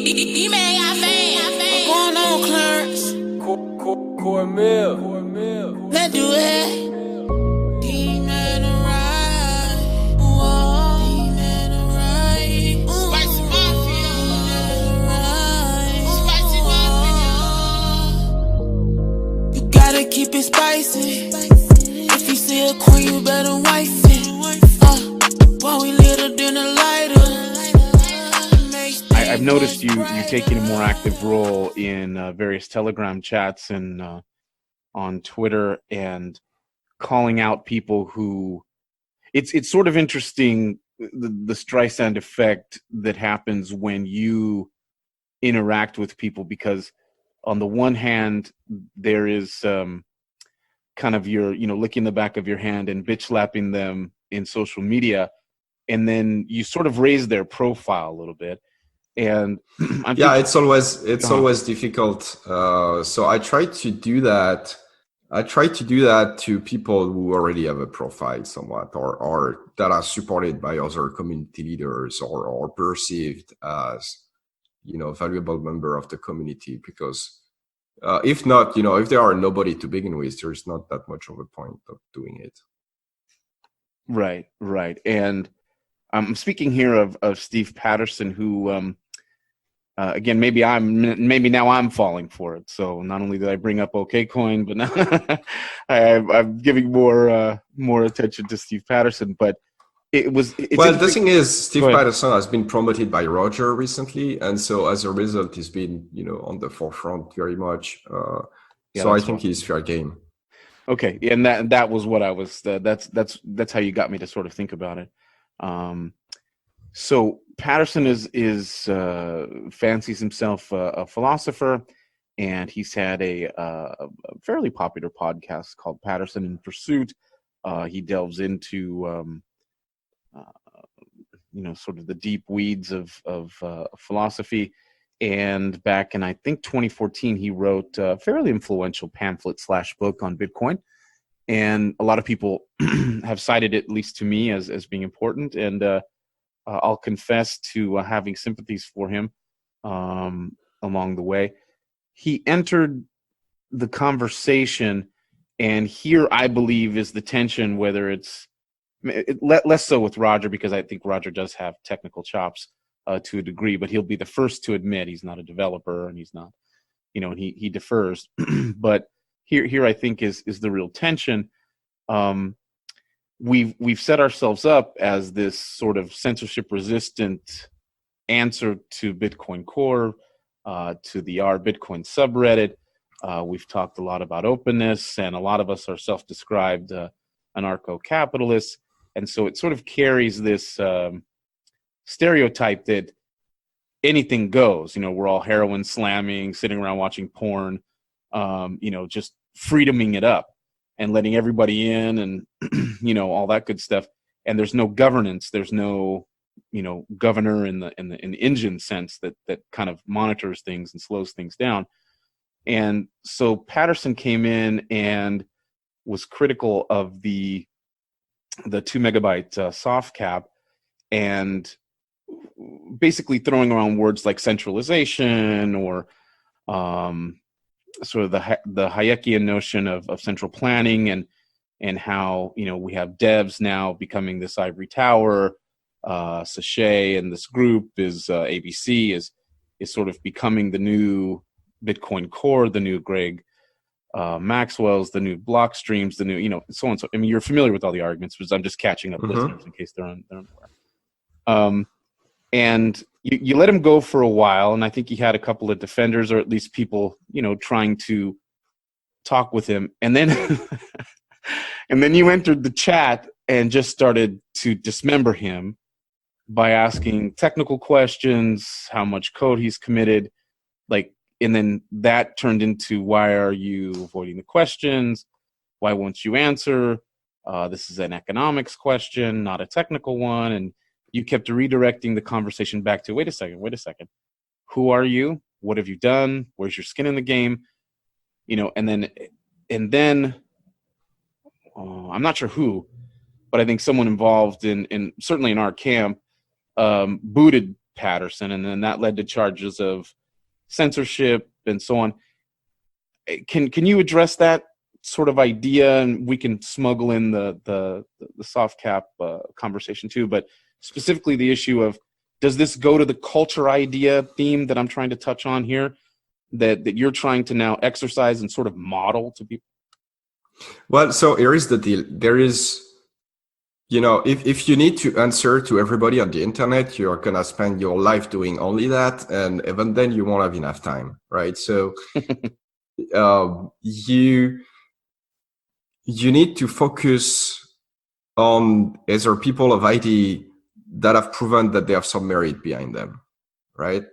What's going on, Clarence? Cornmeal. Let's do it. D-man alright. Whoa. D-man alright. Spicy mafia. Spicy mafia. You gotta keep it spicy. If you see a queen, you better wife it. While we lit than a lighter. I've noticed you taking a more active role in various Telegram chats and on Twitter, and calling out people who it's sort of interesting, the Streisand effect that happens when you interact with people, because on the one hand there is kind of your licking the back of your hand and bitch slapping them in social media, and then you sort of raise their profile a little bit. And it's always difficult. So I try to do that. To people who already have a profile somewhat, or that are supported by other community leaders, or perceived as, valuable member of the community. Because if not, if there are nobody to begin with, there's not that much of a point of doing it. Right. And I'm speaking here of Steve Patterson, who again, maybe now I'm falling for it. So not only did I bring up OKCoin, but now I'm giving more attention to Steve Patterson. But the thing is, Steve Patterson has been promoted by Roger recently, and so as a result, he's been on the forefront very much. So I think he's fair game. Okay, and that was what I was. That's how you got me to sort of think about it. So Patterson is fancies himself a philosopher, and he's had a fairly popular podcast called Patterson in Pursuit. He delves into sort of the deep weeds of philosophy. And back in, I think, 2014, he wrote a fairly influential pamphlet / book on Bitcoin. And a lot of people have cited it, at least to me, as being important. And I'll confess to having sympathies for him along the way. He entered the conversation, and here I believe is the tension, whether it's less so with Roger, because I think Roger does have technical chops to a degree, but he'll be the first to admit he's not a developer, and he's not, and he defers. But here I think is the real tension. We've set ourselves up as this sort of censorship-resistant answer to Bitcoin Core, to the R-Bitcoin subreddit. We've talked a lot about openness, and a lot of us are self-described anarcho-capitalists. And so it sort of carries this stereotype that anything goes. We're all heroin slamming, sitting around watching porn, just freedoming it up and letting everybody in, and all that good stuff. And there's no governance. There's no governor in the engine sense that kind of monitors things and slows things down. And so Patterson came in and was critical of the 2 megabyte soft cap, and basically throwing around words like centralization, or sort of the Hayekian notion of central planning, and how we have devs now becoming this ivory tower. Séchet and this group is ABC is sort of becoming the new Bitcoin Core, the new Greg Maxwell's, the new block streams, the new so on. So I mean, you're familiar with all the arguments, but I'm just catching up listeners in case they're unaware. And you let him go for a while, and I think he had a couple of defenders, or at least people, trying to talk with him. And then, and then you entered the chat and just started to dismember him by asking technical questions, how much code he's committed, and then that turned into, why are you avoiding the questions? Why won't you answer? This is an economics question, not a technical one. And you kept redirecting the conversation back to, wait a second. Who are you? What have you done? Where's your skin in the game? And then I'm not sure who, but I think someone involved in certainly in our camp, booted Patterson, and then that led to charges of censorship and so on. Can you address that sort of idea, and we can smuggle in the soft cap conversation too, but specifically the issue of, does this go to the culture idea theme that I'm trying to touch on here, that you're trying to now exercise and sort of model to people? Well, so here is the deal. There is, if you need to answer to everybody on the internet, you're going to spend your life doing only that. And even then you won't have enough time, right? So you need to focus on either people of ID that have proven that they have some merit behind them, right?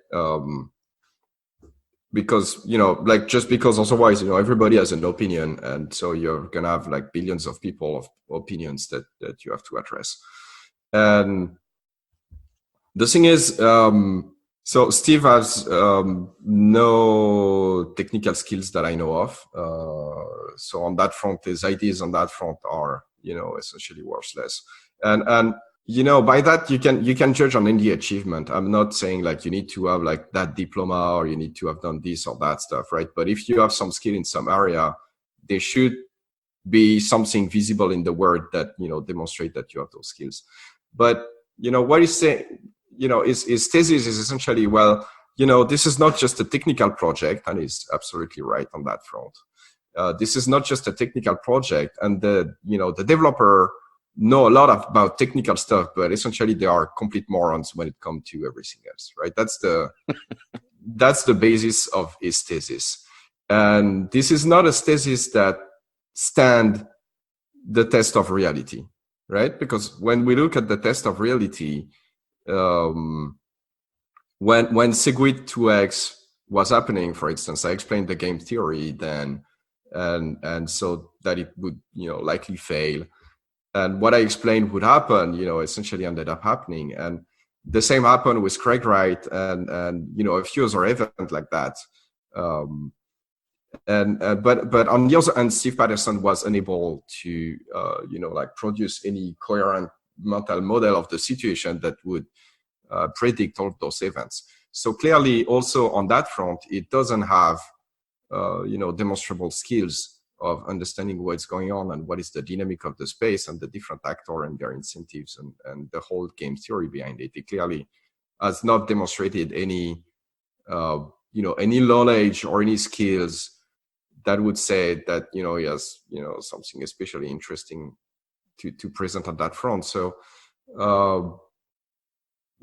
Because, just because otherwise, everybody has an opinion. And so you're going to have like billions of people of opinions that you have to address. And the thing is, so Steve has no technical skills that I know of. So on that front, his ideas on that front are, essentially worthless. And by that you can judge on any achievement. I'm not saying like you need to have like that diploma or you need to have done this or that stuff, right? But if you have some skill in some area, there should be something visible in the world that demonstrate that you have those skills. But what he's saying, his thesis is essentially, well, this is not just a technical project, and he's absolutely right on that front. This is not just a technical project, and the developer know a lot about technical stuff, but essentially they are complete morons when it comes to everything else, right? That's the basis of his thesis. And this is not a thesis that stand the test of reality, right? Because when we look at the test of reality, when Segwit 2x was happening, for instance, I explained the game theory then, and so that it would likely fail. And what I explained would happen, essentially ended up happening. And the same happened with Craig Wright and a few other events like that. But on the other hand, Steve Patterson was unable to, produce any coherent mental model of the situation that would predict all of those events. So clearly, also on that front, it doesn't have, demonstrable skills of understanding what's going on and what is the dynamic of the space and the different actors and their incentives and the whole game theory behind it. It clearly has not demonstrated any, any knowledge or any skills that would say that, he has, something especially interesting to present on that front. So,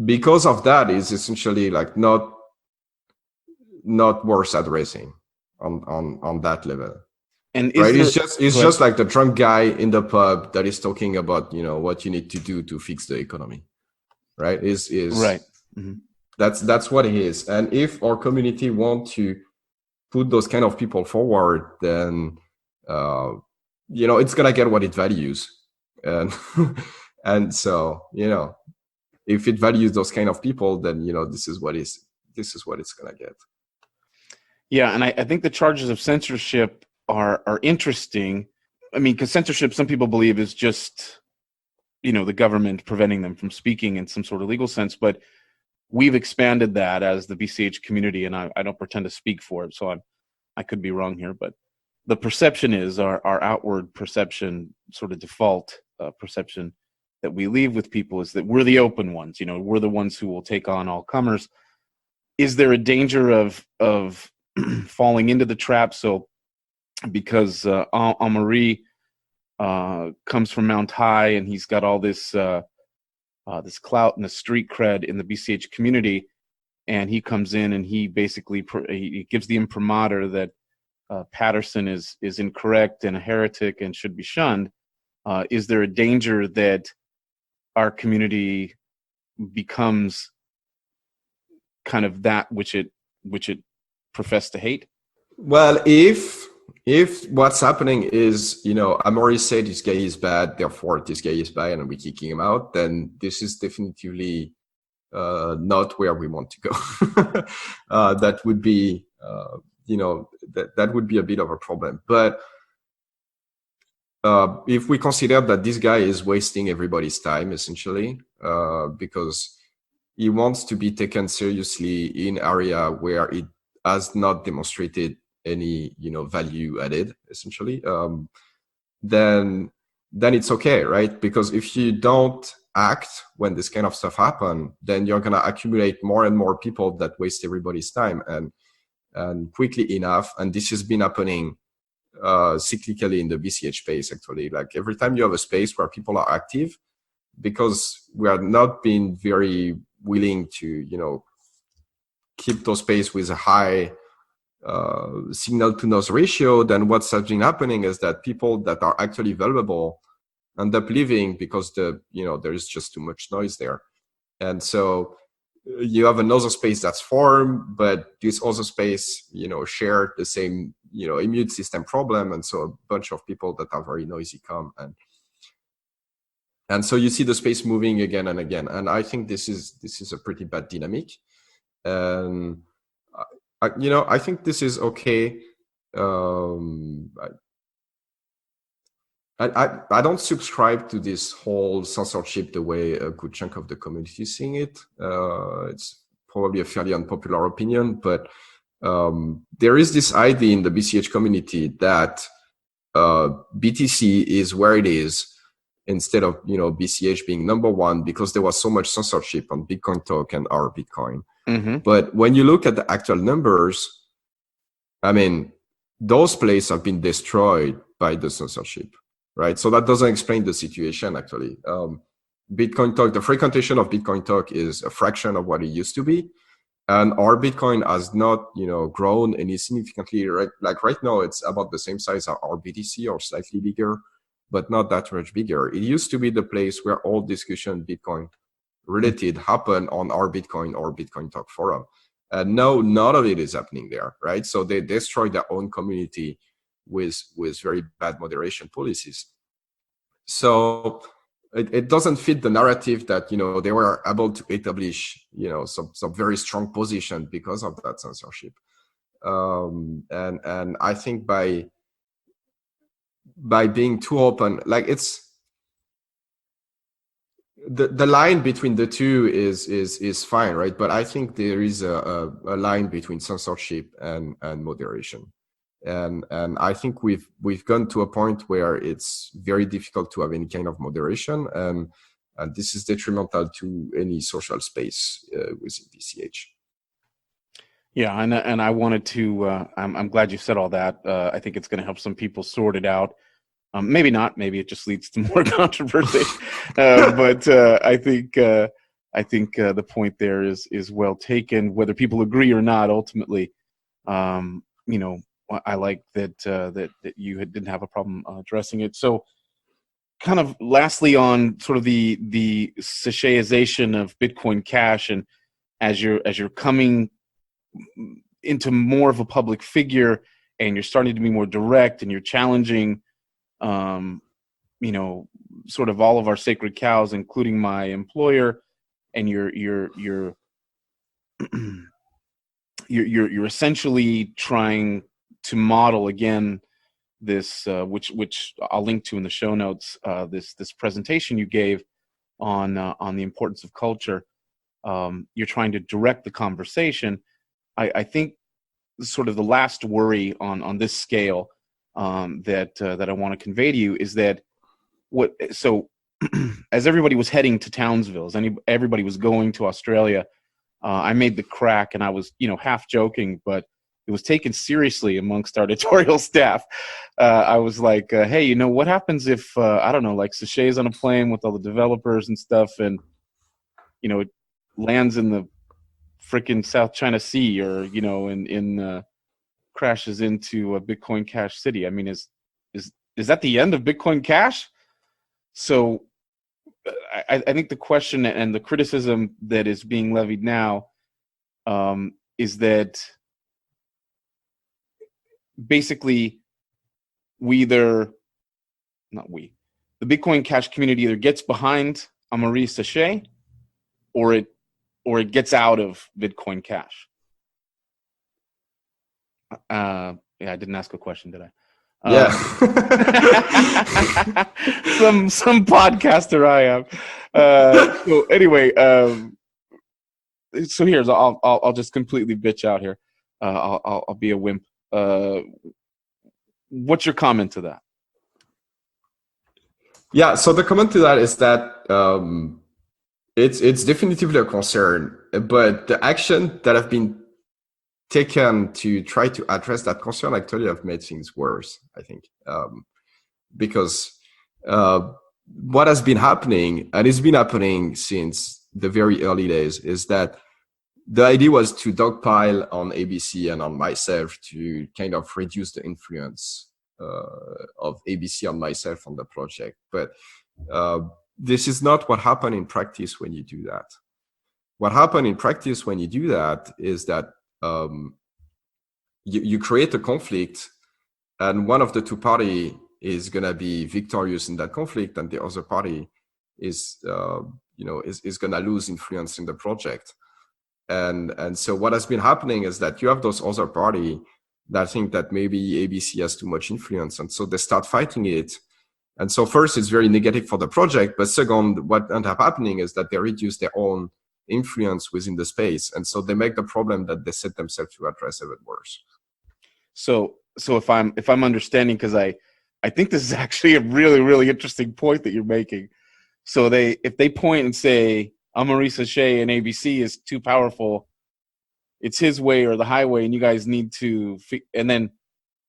because of that, is essentially like not worth addressing on that level. And right, it's just like the drunk guy in the pub that is talking about what you need to do to fix the economy, right? Is right. Mm-hmm. That's what it is. And if our community want to put those kind of people forward, then it's gonna get what it values, and and so if it values those kind of people, then this is what it's gonna get. Yeah, and I think the charges of censorship are interesting. I mean, because censorship, some people believe, is just the government preventing them from speaking in some sort of legal sense, but we've expanded that as the BCH community, and I don't pretend to speak for it, so I could be wrong here, but the perception is our outward perception, sort of default perception that we leave with people, is that we're the open ones. We're the ones who will take on all comers. Is there a danger of falling into the trap? So because Amaury comes from Mount High and he's got all this this clout and the street cred in the BCH community, and he comes in and he basically he gives the imprimatur that Patterson is incorrect and a heretic and should be shunned. Is there a danger that our community becomes kind of that which it professed to hate? Well, if what's happening is, Amaury said this guy is bad, therefore this guy is bad, and we're kicking him out, then this is definitively not where we want to go. That would be, that would be a bit of a problem. But if we consider that this guy is wasting everybody's time, essentially, because he wants to be taken seriously in area where it has not demonstrated any, value added, essentially, then it's okay, right? Because if you don't act when this kind of stuff happen, then you're gonna accumulate more and more people that waste everybody's time, and quickly enough. And this has been happening cyclically in the BCH space, actually. Like every time you have a space where people are active, because we are not being very willing to, keep those space with a high signal to noise ratio, then what's been happening is that people that are actually valuable end up leaving because there is just too much noise there. And so you have another space that's formed, but this other space, share the same, immune system problem. And so a bunch of people that are very noisy come, and so you see the space moving again and again. And I think this is a pretty bad dynamic. And I think this is okay. I don't subscribe to this whole censorship the way a good chunk of the community is seeing it. It's probably a fairly unpopular opinion, but there is this idea in the BCH community that BTC is where it is instead of BCH being number one, because there was so much censorship on Bitcoin Talk and our Bitcoin. Mm-hmm. But when you look at the actual numbers, I mean, those places have been destroyed by the censorship, right? So that doesn't explain the situation, actually. Bitcoin Talk, the frequentation of Bitcoin Talk is a fraction of what it used to be. And our Bitcoin has not, grown any significantly. Right? Like right now, it's about the same size as our BTC or slightly bigger, but not that much bigger. It used to be the place where all discussion Bitcoin related happen on our Bitcoin or Bitcoin Talk forum. And now none of it is happening there, right? So they destroy their own community with very bad moderation policies. So it doesn't fit the narrative that, they were able to establish, some very strong position because of that censorship. And I think by being too open, like it's, the line between the two is fine, right? But I think there is a line between censorship and moderation, and I think we've gone to a point where it's very difficult to have any kind of moderation, and this is detrimental to any social space within BCH. Yeah, and I wanted to. I'm glad you said all that. I think it's going to help some people sort it out. Maybe not. Maybe it just leads to more controversy. But I think the point there is well taken. Whether people agree or not, ultimately, I like that you didn't have a problem addressing it. So, kind of lastly, on sort of the Séchetization of Bitcoin Cash, and as you're coming into more of a public figure, and you're starting to be more direct, and you're challenging. Sort of all of our sacred cows, including my employer, and you're essentially trying to model again this, which I'll link to in the show notes. This presentation you gave on the importance of culture. You're trying to direct the conversation. I think sort of the last worry on this scale. That I want to convey to you is that as everybody was heading to Townsville, everybody was going to Australia, I made the crack, and I was half joking, but it was taken seriously amongst our editorial staff. I was like, hey, what happens if I don't know, like Séchet's on a plane with all the developers and stuff, and it lands in the freaking South China Sea, or in crashes into a Bitcoin Cash city. I mean, is that the end of Bitcoin Cash? So I think the question and the criticism that is being levied now is that basically the Bitcoin Cash community either gets behind Amaury Séchet or it gets out of Bitcoin Cash. Yeah, I didn't ask a question, did I? Yeah. Some podcaster I am. So anyway, so here's I'll just completely bitch out here. I'll be a wimp. What's your comment to that? Yeah, so the comment to that is that it's definitively a concern, but the action that have been taken to try to address that concern actually have made things worse, I think, because what has been happening, and it's been happening since the very early days, is that the idea was to dogpile on ABC and on myself to kind of reduce the influence of ABC on myself on the project. But this is not what happened in practice when you do that. What happened in practice when you do that is that you create a conflict, and one of the two parties is going to be victorious in that conflict, and the other party is going to lose influence in the project. And so what has been happening is that you have those other party that think that maybe ABC has too much influence, and so they start fighting it. And so first, it's very negative for the project, but second, what ends up happening is that they reduce their own influence within the space, and so they make the problem that they set themselves to address even worse. So if I'm understanding, because I think this is actually a really, really interesting point that you're making. So if they point and say Amaury Séchet and ABC is too powerful, it's his way or the highway, and you guys need to, and then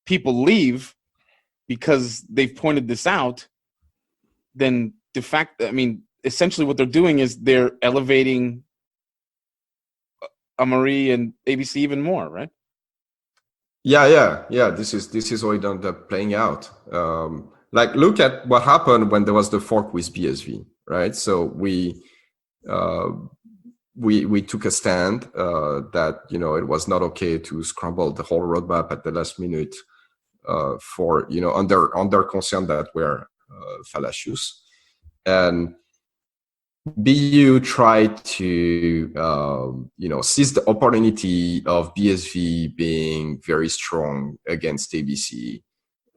people leave because they've pointed this out, then de facto, I mean, essentially what they're doing is they're elevating Amaury and ABC even more, right? Yeah. This is how it ended up playing out. Like, look at what happened when there was the fork with BSV, right? So we took a stand that it was not okay to scramble the whole roadmap at the last minute for under concern that were fallacious, and BU tried to seize the opportunity of BSV being very strong against ABC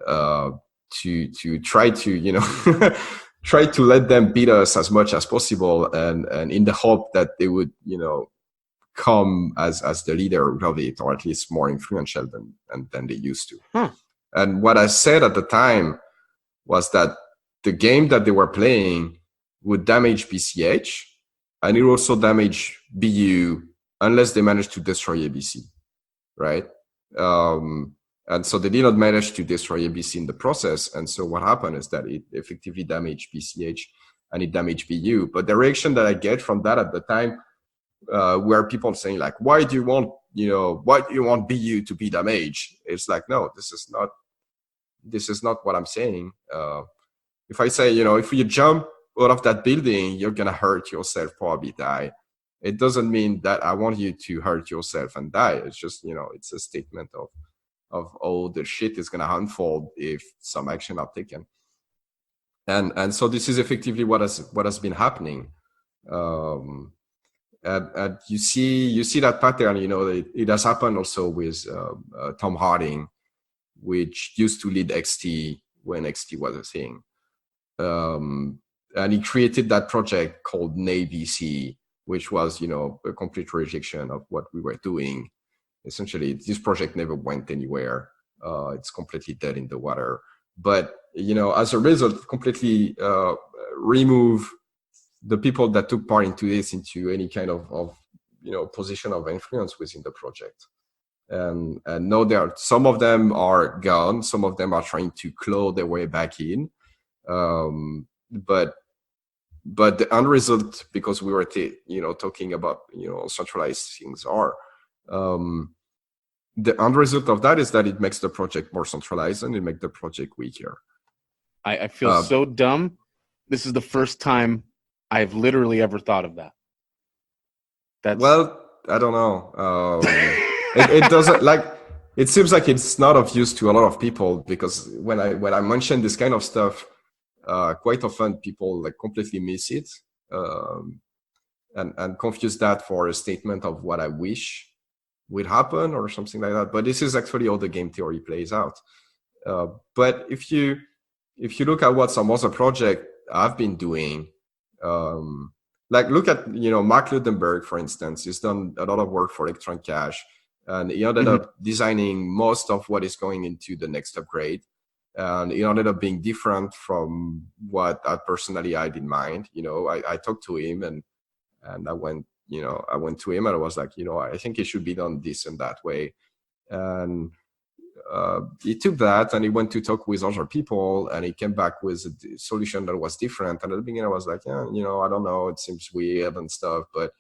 to try to try to let them beat us as much as possible, and in the hope that they would come as the leader of it, or at least more influential than they used to. And what I said at the time was that the game that they were playing would damage BCH, and it also damage BU unless they managed to destroy ABC, right? And so they did not manage to destroy ABC in the process. And so what happened is that it effectively damaged BCH and it damaged BU. But the reaction that I get from that at the time were people saying like, why do you want BU to be damaged? It's like, no, this is not what I'm saying. If I say, if you jump out of that building, you're going to hurt yourself, probably die. It doesn't mean that I want you to hurt yourself and die. It's just, it's a statement of how the shit is going to unfold if some action are taken. And so this is effectively what has been happening. And you see that pattern, it has happened also with Tom Harding, which used to lead XT when XT was a thing. And he created that project called NABC, which was, a complete rejection of what we were doing. Essentially, this project never went anywhere. It's completely dead in the water. But, as a result, completely remove the people that took part into this into any kind of position of influence within the project. And now some of them are gone. Some of them are trying to claw their way back in. But the end result, because we were talking about centralized things are, the end result of that is that it makes the project more centralized and it makes the project weaker. I feel so dumb. This is the first time I've literally ever thought of that. Well, I don't know. It doesn't it seems like it's not of use to a lot of people, because when I mention this kind of stuff, quite often people completely miss it and confuse that for a statement of what I wish would happen or something like that. But this is actually how the game theory plays out. But if you look at what some other project I've been doing, Like look at, Mark Ludenberg, for instance. He's done a lot of work for Electron Cash, and he ended up designing most of what is going into the next upgrade. And it ended up being different from what I had in mind. I talked to him, and I went to him, and I was like, I think it should be done this and that way. And he took that and he went to talk with other people, and he came back with a solution that was different. And at the beginning I was like, yeah, I don't know, it seems weird and stuff, but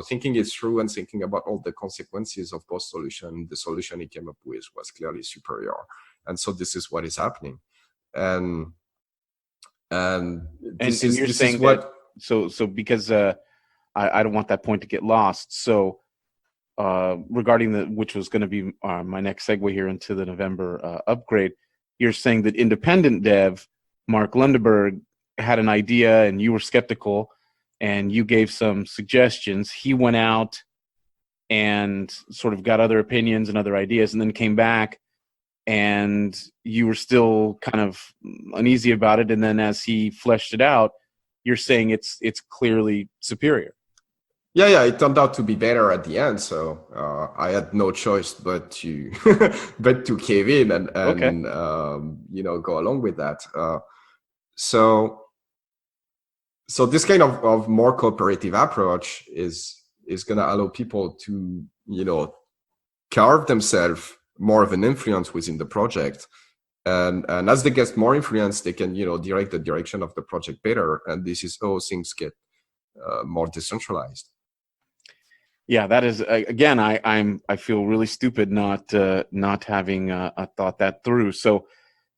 thinking it through and thinking about all the consequences of both solution, the solution he came up with was clearly superior. And so this is what is happening. And you're saying what, so because I don't want that point to get lost. So regarding which was going to be my next segue here into the November upgrade, you're saying that independent dev Mark Lundeberg had an idea and you were skeptical and you gave some suggestions. He went out and sort of got other opinions and other ideas, and then came back and you were still kind of uneasy about it. And then as he fleshed it out, you're saying it's clearly superior. Yeah, it turned out to be better at the end. So I had no choice but to cave in and okay. Go along with that. So this kind of more cooperative approach is going to allow people to carve themselves more of an influence within the project, and as they get more influence, they can direct the direction of the project better. And this is how things get more decentralized. Yeah, that is again. I feel really stupid not having thought that through. So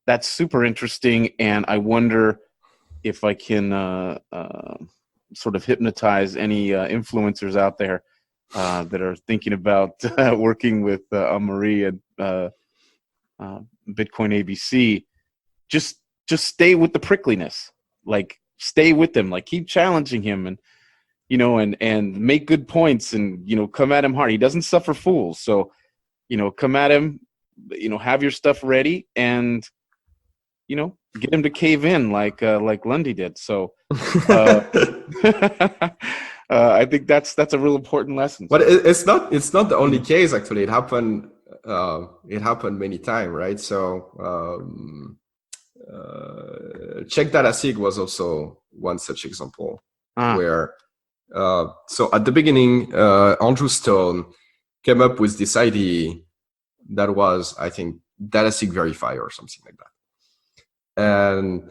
that's super interesting, and I wonder if I can sort of hypnotize any influencers out there that are thinking about working with Amaury and Bitcoin ABC. Just stay with the prickliness. Like stay with him. Like keep challenging him and. And make good points and, come at him hard. He doesn't suffer fools. So, come at him, have your stuff ready and, get him to cave in like Lundy did. So I think that's a real important lesson. But it's not the only case, actually. It happened many times, right? So Check Data Sig was also one such example where so at the beginning, Andrew Stone came up with this idea that was, I think, DataSig Verify or something like that. And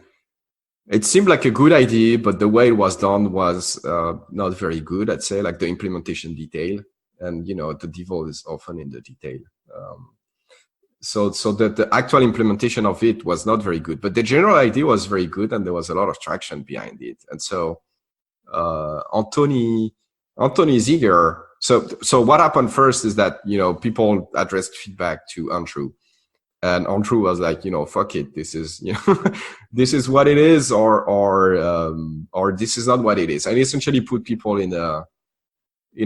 it seemed like a good idea, but the way it was done was not very good, I'd say, like the implementation detail. And, the devil is often in the detail. So the actual implementation of it was not very good, but the general idea was very good and there was a lot of traction behind it. And so Anthony Ziegler. So what happened first is that people addressed feedback to Andrew, and Andrew was like, fuck it, this is this is what it is, or this is not what it is, and essentially put people in a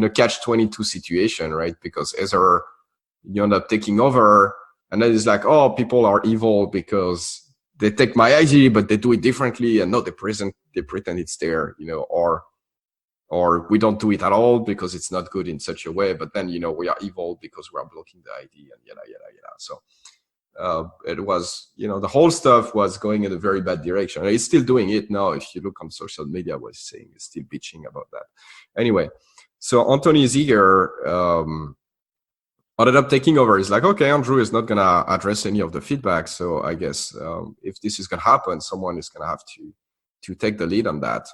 catch-22 situation, right? Because either you end up taking over, and then it's like, oh, people are evil because they take my idea, but they do it differently, and no, they pretend it's there, or we don't do it at all because it's not good in such a way. But then, we are evil because we are blocking the idea, and yada. So it was, the whole stuff was going in a very bad direction. And it's still doing it now. If you look on social media, what he's saying is still bitching about that. Anyway, so Anthony Ziegler ended up taking over. He's like, okay, Andrew is not going to address any of the feedback. So I guess if this is going to happen, someone is going to have to take the lead on that.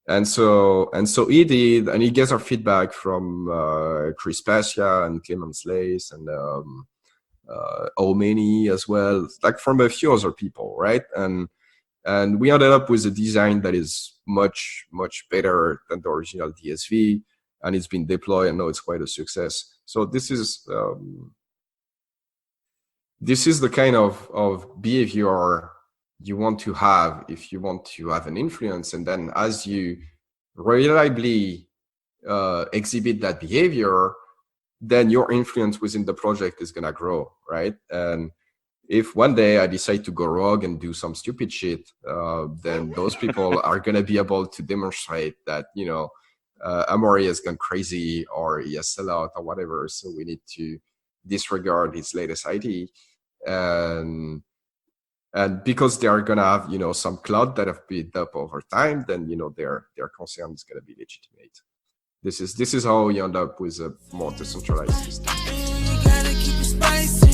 And so he did, and he gets our feedback from Chris Pascia and Clemens Lace and Omeni as well, like from a few other people, right? And we ended up with a design that is much, much better than the original DSV, and it's been deployed, and now it's quite a success. So this is the kind of behavior you want to have if you want to have an influence. And then as you reliably exhibit that behavior, then your influence within the project is going to grow, right? And if one day I decide to go rogue and do some stupid shit, then those people are going to be able to demonstrate that, you know, Amaury has gone crazy or he has sell out or whatever. So we need to disregard his latest ID. And because they are going to have, you know, some cloud that have built up over time, then, you know, their concern is going to be legitimate. This is how you end up with a more decentralized system. You gotta keep it spicy.